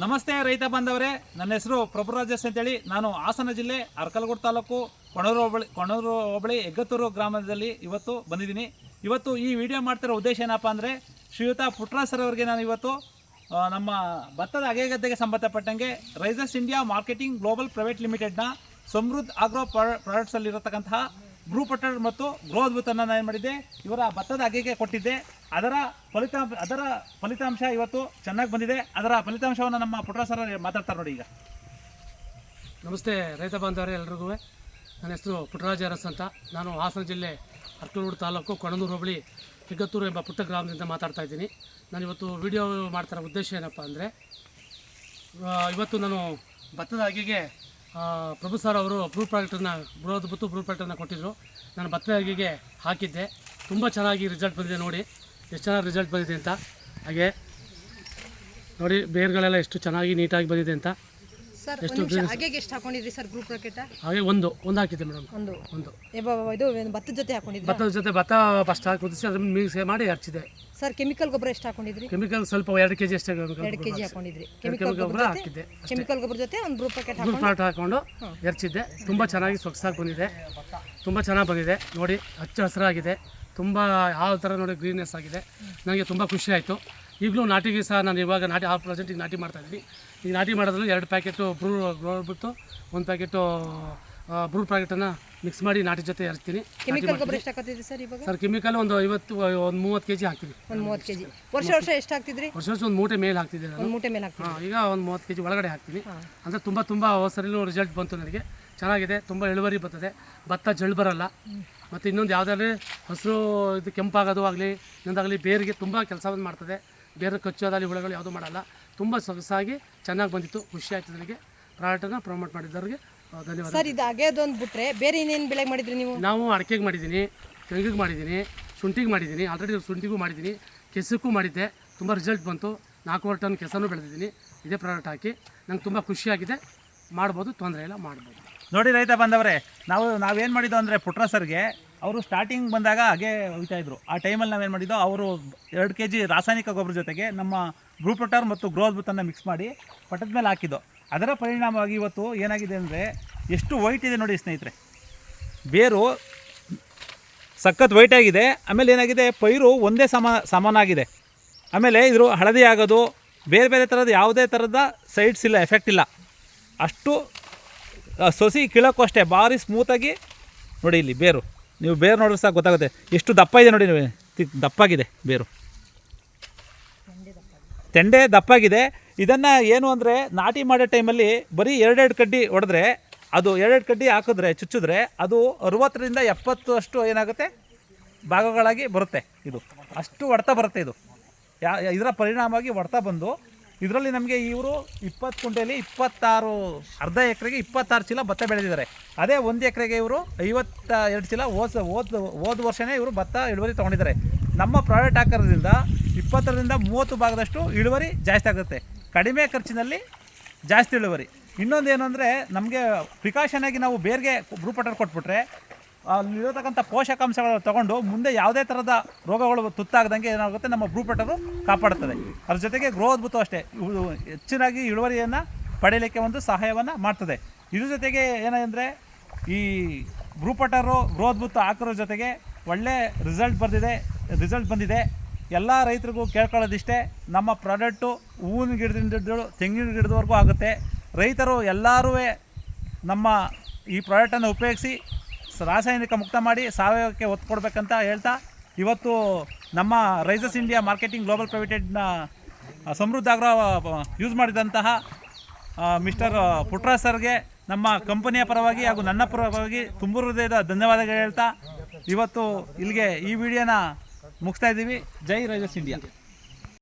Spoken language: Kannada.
ನಮಸ್ತೆ ರೈತ ಬಾಂಧವರೇ, ನನ್ನ ಹೆಸರು ಪ್ರಭುರಾಜೇಶ್ ಅಂತೇಳಿ. ನಾನು ಹಾಸನ ಜಿಲ್ಲೆ ಅರಕಲಗೂಡು ತಾಲೂಕು ಕೊಣೂರು ಹೋಬಳಿ ಹೆಗ್ಗತ್ತೂರು ಗ್ರಾಮದಲ್ಲಿ ಇವತ್ತು ಬಂದಿದ್ದೀನಿ. ಇವತ್ತು ಈ ವಿಡಿಯೋ ಮಾಡ್ತಿರೋ ಉದ್ದೇಶ ಏನಪ್ಪ ಅಂದರೆ, ಶ್ರೀಯುತ ಪುಟ್ಟರಾಜ್ ಸರ್ ಅವರಿಗೆ ನಾನು ಇವತ್ತು ನಮ್ಮ ಭತ್ತದ ಅಗೆಗದ್ದೆಗೆ ಸಂಬಂಧಪಟ್ಟಂಗೆ Rices India Marketing Global Private ಲಿಮಿಟೆಡ್ನ ಸಮೃದ್ಧ ಆಗ್ರೋ ಪ್ರಾಡಕ್ಟ್ಸಲ್ಲಿರತಕ್ಕಂತಹ ಬ್ರೂ ಪಟರ್ ಮತ್ತು ಗ್ರೋ ಅದ್ಭುತನ ನಾನು ಏನು ಮಾಡಿದ್ದೆ, ಇವರ ಭತ್ತದ ಅಗೆಗೆ ಕೊಟ್ಟಿದ್ದೆ. ಅದರ ಫಲಿತಾಂಶ ಇವತ್ತು ಚೆನ್ನಾಗಿ ಬಂದಿದೆ. ಅದರ ಫಲಿತಾಂಶವನ್ನು ನಮ್ಮ ಪುಟ್ಟರಾಜ್ ಸರ್ ಮಾತಾಡ್ತಾರೆ ನೋಡಿ. ಈಗ ನಮಸ್ತೆ ರೈತ ಬಾಂಧವರೇ ಎಲ್ರಿಗೂ. ನನ್ನ ಹೆಸರು ಪುಟ್ಟರಾಜ್ ಅರಸ್ ಅಂತ. ನಾನು ಹಾಸನ ಜಿಲ್ಲೆ ಅರಕಲಗೂಡು ತಾಲೂಕು ಕೊಣನೂರು ಹೋಬಳಿ ಹೆಗ್ಗತ್ತೂರು ಎಂಬ ಪುಟ್ಟ ಗ್ರಾಮದಿಂದ ಮಾತಾಡ್ತಾ ಇದ್ದೀನಿ. ನಾನು ಇವತ್ತು ವಿಡಿಯೋ ಮಾಡ್ತಿರೋ ಉದ್ದೇಶ ಏನಪ್ಪ ಅಂದರೆ, ಇವತ್ತು ನಾನು ಭತ್ತದ ಅಗೆಗೆ ಪ್ರಭು ಸರ್ ಅವರು ಬ್ರೂ ಪ್ರಾಡಕ್ಟನ್ನು ಕೊಟ್ಟಿದ್ದರು. ನಾನು ಭತ್ತದ ಅಗೆಗೆ ಹಾಕಿದ್ದೆ. ತುಂಬ ಚೆನ್ನಾಗಿ ರಿಸಲ್ಟ್ ಬಂದಿದೆ. ನೋಡಿ ಎಷ್ಟು ಚೆನ್ನಾಗಿ ರಿಸಲ್ಟ್ ಬಂದಿದೆ ಅಂತ. ಹಾಗೆ ನೋಡಿ ಬೇರುಗಳೆಲ್ಲ ಎಷ್ಟು ಚೆನ್ನಾಗಿ ನೀಟಾಗಿ ಬಂದಿದೆ ಅಂತ. ಎಷ್ಟು ಹಾಕೊಂಡಿದ್ರಿ ಸರ್ ಗ್ರೂಪ್ ರಾಕೆಟ್? ಹಾಗೆ ಒಂದು ಹಾಕಿದ್ದೆ ಮೇಡಮ್. ಒಂದು ಇದು ಭತ್ತದ ಜೊತೆ ಹಾಕೊಂಡಿದ್ರಿ? ಭತ್ತದ ಜೊತೆ ಭತ್ತ ಫಸ್ಟ್ ಹಾಕಿ ಕುದಿಸಿ ಅದನ್ನು ಮಿಕ್ಸ್ ಮಾಡಿ ಹಚ್ಚಿದೆ. ಸರ್ ಕೆಮಿಕಲ್ ಗೊಬ್ಬರ ಎಷ್ಟು ಹಾಕೊಂಡಿದ್ರಿ? ಕೆಮಿಕಲ್ ಸ್ವಲ್ಪ 2 kg ಅಷ್ಟೇ. 2 kg ಹಾಕೊಂಡಿದ್ರಿ. ಕೆಮಿಕಲ್ ಗೊಬ್ಬರ ಹಾಕಿದ್ದೆ. ಕೆಮಿಕಲ್ ಗೊಬ್ಬರ ಜೊತೆ ಒಂದು ಗ್ರೂಪ್ ರಾಕೆಟ್ ಹಾಕೊಂಡು ಎರ್ಚಿದ್ದೆ. ತುಂಬ ಚೆನ್ನಾಗಿ ಸೊಗಸಾಗಿ ಬಂದಿದೆ. ತುಂಬ ಚೆನ್ನಾಗಿ ಬಂದಿದೆ. ನೋಡಿ ಹಚ್ಚ ಹಸಿರಾಗಿದೆ. ತುಂಬ ಯಾವ ಥರ ನೋಡಿ ಗ್ರೀನ್ನೆಸ್ ಆಗಿದೆ. ನನಗೆ ತುಂಬ ಖುಷಿ ಆಯಿತು. ಈಗಲೂ ನಾಟಿಗೆ ಸಹ ನಾನು ಇವಾಗ ಪ್ರೆಸೆಂಟಿಗೆ ನಾಟಿ ಮಾಡ್ತಾಯಿದ್ದೀನಿ. ಈಗ ನಾಟಿ ಮಾಡೋದ್ರಲ್ಲಿ 2 ಪ್ಯಾಕೆಟು ಬ್ರೂ ಬಿಟ್ಟು 1 ಪ್ಯಾಕೆಟು ಬ್ರೂ ಪ್ಯಾಕೆಟನ್ನು ಮಿಕ್ಸ್ ಮಾಡಿ ನಾಟಿ ಜೊತೆ ಎರ್ತೀನಿ. ಕೆಮಿಕಲ್ ಗೊಬ್ಬರ ಎಷ್ಟು ಹಾಕ್ತಿದ್ರಿ ಸರ್ ಇವಾಗ? ಸರ್ ಕೆಮಿಕಲ್ ಒಂದು 30 kg ಹಾಕ್ತೀವಿ. ಒಂದು 30 kg. ವರ್ಷ ಎಷ್ಟು ಹಾಕ್ತಿದ್ರಿ? ವರ್ಷ ಒಂದು ಮೂಟೆ ಮೇಲೆ ಹಾಕ್ತಿದ್ದೆ ನಾನು. ಒಂದು ಮೂಟೆ ಮೇಲೆ ಹಾಕ್ತೀನಿ. ಈಗ ಒಂದು 30 kg ಒಳಗಡೆ ಹಾಕ್ತೀನಿ. ಅಂದರೆ ತುಂಬ ಅವಸರಲ್ಲೂ ರಿಸಲ್ಟ್ ಬಂತು ನನಗೆ. ಚೆನ್ನಾಗಿದೆ. ತುಂಬ ಇಳುವರಿ ಬರ್ತದೆ. ಭತ್ತ ಜಳ್ಳು ಬರಲ್ಲ. ಮತ್ತು ಇನ್ನೊಂದು ಯಾವುದಾದ್ರೂ ಹಸಿರು ಇದು ಕೆಂಪಾಗೋದು ಆಗಲಿ ಇನ್ನೊಂದಾಗಲಿ ಬೇರಿಗೆ ತುಂಬ ಕೆಲಸವನ್ನು ಮಾಡ್ತದೆ. ಬೇರೆ ಕಚ್ಚೋದಾಗಲಿ ಹುಳುಗಳು ಯಾವುದೂ ಮಾಡಲ್ಲ. ತುಂಬ ಸೊಗಸಾಗಿ ಚೆನ್ನಾಗಿ ಬಂದಿತ್ತು. ಖುಷಿ ಆಯಿತು ನನಗೆ. ಪ್ರಾಡಕ್ಟನ್ನು ಪ್ರಮೋಟ್ ಮಾಡಿದ್ದವ್ರಿಗೆ ಧನ್ಯವಾದ ಸರ್. ಇದು ಅಗೆದೊಂದು ಬಿಟ್ಟರೆ ಬೇರೆ ಇನ್ನೇನು ಬೆಳೆ ಮಾಡಿದ್ರಿ ನೀವು? ನಾವು ಅಡಿಕೆಗೆ ಮಾಡಿದ್ದೀನಿ, ತೆಂಗಿಗೆ ಮಾಡಿದ್ದೀನಿ, ಶುಂಠಿಗೆ ಮಾಡಿದ್ದೀನಿ. ಆಲ್ರೆಡಿ ಶುಂಠಿಗೂ ಮಾಡಿದ್ದೀನಿ, ಕೆಸಕ್ಕೂ ಮಾಡಿದ್ದೆ. ತುಂಬ ರಿಸಲ್ಟ್ ಬಂತು. 4 ಟನ್ ಕೆಸನೂ ಬೆಳೆದಿದ್ದೀನಿ ಇದೇ ಪ್ರಾಡಕ್ಟ್ ಹಾಕಿ. ನಂಗೆ ತುಂಬ ಖುಷಿಯಾಗಿದೆ. ಮಾಡ್ಬೋದು, ತೊಂದರೆ ಇಲ್ಲ, ಮಾಡ್ಬೋದು. ನೋಡಿ ರೈತ ಬಾಂಧವರೇ, ನಾವೇನು ಮಾಡಿದ್ದು ಅಂದರೆ, ಪುಟ್ಟರಾಜ್ ಸರ್ಗೆ ಅವರು ಸ್ಟಾರ್ಟಿಂಗ್ ಬಂದಾಗ ಹಾಗೆ ಹೋಗ್ತಾಯಿದ್ರು. ಆ ಟೈಮಲ್ಲಿ ನಾವೇನು ಮಾಡಿದ್ದೋ, ಅವರು 2 kg ರಾಸಾಯನಿಕ ಗೊಬ್ಬರ ಜೊತೆಗೆ ನಮ್ಮ ಬ್ರೂ ಪಟರ್ ಮತ್ತು ಗ್ರೋ ಅದ್ಭುತನ ಮಿಕ್ಸ್ ಮಾಡಿ ಪಟ್ಟದ ಮೇಲೆ ಹಾಕಿದ್ದು. ಅದರ ಪರಿಣಾಮವಾಗಿ ಇವತ್ತು ಏನಾಗಿದೆ ಅಂದರೆ, ಎಷ್ಟು ವೈಟ್ ಇದೆ ನೋಡಿ ಸ್ನೇಹಿತರೆ. ಬೇರು ಸಖತ್ ವೈಟ್ ಆಗಿದೆ. ಆಮೇಲೆ ಏನಾಗಿದೆ, ಪೈರು ಒಂದೇ ಸಮಾನಾಗಿದೆ. ಆಮೇಲೆ ಇದ್ರ ಹಳದಿ ಆಗೋದು, ಬೇರೆ ಥರದ ಯಾವುದೇ ಥರದ ಸೈಡ್ಸ್ ಇಲ್ಲ, ಎಫೆಕ್ಟ್ ಇಲ್ಲ. ಅಷ್ಟು ಸೊಸಿ ಕೀಳಕ್ಕೂ ಅಷ್ಟೇ ಭಾರಿ ಸ್ಮೂತಾಗಿ ನೋಡಿ. ಇಲ್ಲಿ ಬೇರು ನೀವು ನೋಡಿದ್ರೆ ಸಾಕು ಗೊತ್ತಾಗುತ್ತೆ ಎಷ್ಟು ದಪ್ಪ ಇದೆ ನೋಡಿ. ದಪ್ಪಾಗಿದೆ ಬೇರು, ತೆಂಡೆ ದಪ್ಪಾಗಿದೆ. ಇದನ್ನು ಏನು ಅಂದರೆ, ನಾಟಿ ಮಾಡೋ ಟೈಮಲ್ಲಿ ಬರೀ 2 ಕಡ್ಡಿ ಹೊಡೆದ್ರೆ, ಅದು 2 ಕಡ್ಡಿ ಹಾಕಿದ್ರೆ ಚುಚ್ಚಿದ್ರೆ ಅದು 60ರಿಂದ 70 ಅಷ್ಟು ಏನಾಗುತ್ತೆ ಭಾಗಗಳಾಗಿ ಬರುತ್ತೆ. ಇದು ಅಷ್ಟು ಹೊಡೆತ ಬರುತ್ತೆ. ಇದು ಇದರ ಪರಿಣಾಮವಾಗಿ ಹೊಡೆತ ಬಂದು ಇದರಲ್ಲಿ ನಮಗೆ ಇವರು 20 ಕುಂಟೆಯಲ್ಲಿ 26 ಅರ್ಧ ಎಕರೆಗೆ 26 ಚೀಲ ಭತ್ತ ಬೆಳೆದಿದ್ದಾರೆ. ಅದೇ 1 ಎಕರೆಗೆ ಇವರು 52 ಚೀಲ ಹೋದ ವರ್ಷವೇ ಇವರು ಭತ್ತ ಇಳುವರಿ ತೊಗೊಂಡಿದ್ದಾರೆ. ನಮ್ಮ ಪ್ರಾಡಕ್ಟ್ ಹಾಕೋದ್ರಿಂದ 20ರಿಂದ 30 ಭಾಗದಷ್ಟು ಇಳುವರಿ ಜಾಸ್ತಿ ಆಗುತ್ತೆ. ಕಡಿಮೆ ಖರ್ಚಿನಲ್ಲಿ ಜಾಸ್ತಿ ಇಳುವರಿ. ಇನ್ನೊಂದು ಏನು ಅಂದರೆ, ನಮಗೆ ಪ್ರಿಕಾಷನ್ ಆಗಿ ನಾವು ಬೇರ್ಗೆ ಬ್ರೂ ಪಟರ್ ಕೊಟ್ಬಿಟ್ರೆ ಅಲ್ಲಿರತಕ್ಕಂಥ ಪೋಷಕಾಂಶಗಳು ತೊಗೊಂಡು ಮುಂದೆ ಯಾವುದೇ ಥರದ ರೋಗಗಳು ತುತ್ತಾಗದಂಗೆ ಏನಾಗುತ್ತೆ, ನಮ್ಮ ಬ್ರೂ ಪಟರು ಕಾಪಾಡುತ್ತದೆ. ಅದ್ರ ಜೊತೆಗೆ ಗ್ರೋ ಅದ್ಭುತ ಅಷ್ಟೇ ಹೆಚ್ಚಿನಾಗಿ ಇಳುವರಿಯನ್ನು ಪಡೆಯಲಿಕ್ಕೆ ಒಂದು ಸಹಾಯವನ್ನು ಮಾಡ್ತದೆ. ಇದ್ರ ಜೊತೆಗೆ ಏನಂದರೆ, ಈ ಬ್ರೂ ಪಟರು ಗ್ರೋ ಅದ್ಭುತ ಹಾಕಿರೋ ಜೊತೆಗೆ ಒಳ್ಳೆ ರಿಸಲ್ಟ್ ಬಂದಿದೆ. ಎಲ್ಲ ರೈತರಿಗೂ ಕೇಳ್ಕೊಳ್ಳೋದಿಷ್ಟೇ, ನಮ್ಮ ಪ್ರಾಡಕ್ಟು ಹೂವಿನ ಗಿಡದಿಂದ ಹಿಡಿದು ತೆಂಗಿನ ಗಿಡದವರೆಗೂ ಆಗುತ್ತೆ. ರೈತರು ಎಲ್ಲರೂ ನಮ್ಮ ಈ ಪ್ರಾಡಕ್ಟನ್ನು ಉಪಯೋಗಿಸಿ ರಾಸಾಯನಿಕ ಮುಕ್ತ ಮಾಡಿ ಸಾವಯವಕ್ಕೆ ಒತ್ತು ಕೊಡಬೇಕಂತ ಹೇಳ್ತಾ, ಇವತ್ತು ನಮ್ಮ ರೈಸಸ್ ಇಂಡಿಯಾ ಮಾರ್ಕೆಟಿಂಗ್ ಗ್ಲೋಬಲ್ ಪ್ರೈವೇಟೆಡ್ನ ಸಮೃದ್ಧ ಆಗ್ರೋ ಯೂಸ್ ಮಾಡಿದಂತಹ ಮಿಸ್ಟರ್ ಪುಟ್ಟರಾಜ್ ಸರ್ಗೆ ನಮ್ಮ ಕಂಪನಿಯ ಪರವಾಗಿ ಹಾಗೂ ನನ್ನ ಪರವಾಗಿ ತುಂಬ ಹೃದಯದ ಧನ್ಯವಾದಗಳು ಹೇಳ್ತಾ ಇವತ್ತು ಇಲ್ಲಿಗೆ ಈ ವಿಡಿಯೋನ ಮುಗಿಸ್ತಾ ಇದ್ದೀವಿ. ಜೈ ರೈಸಸ್ ಇಂಡಿಯಾ.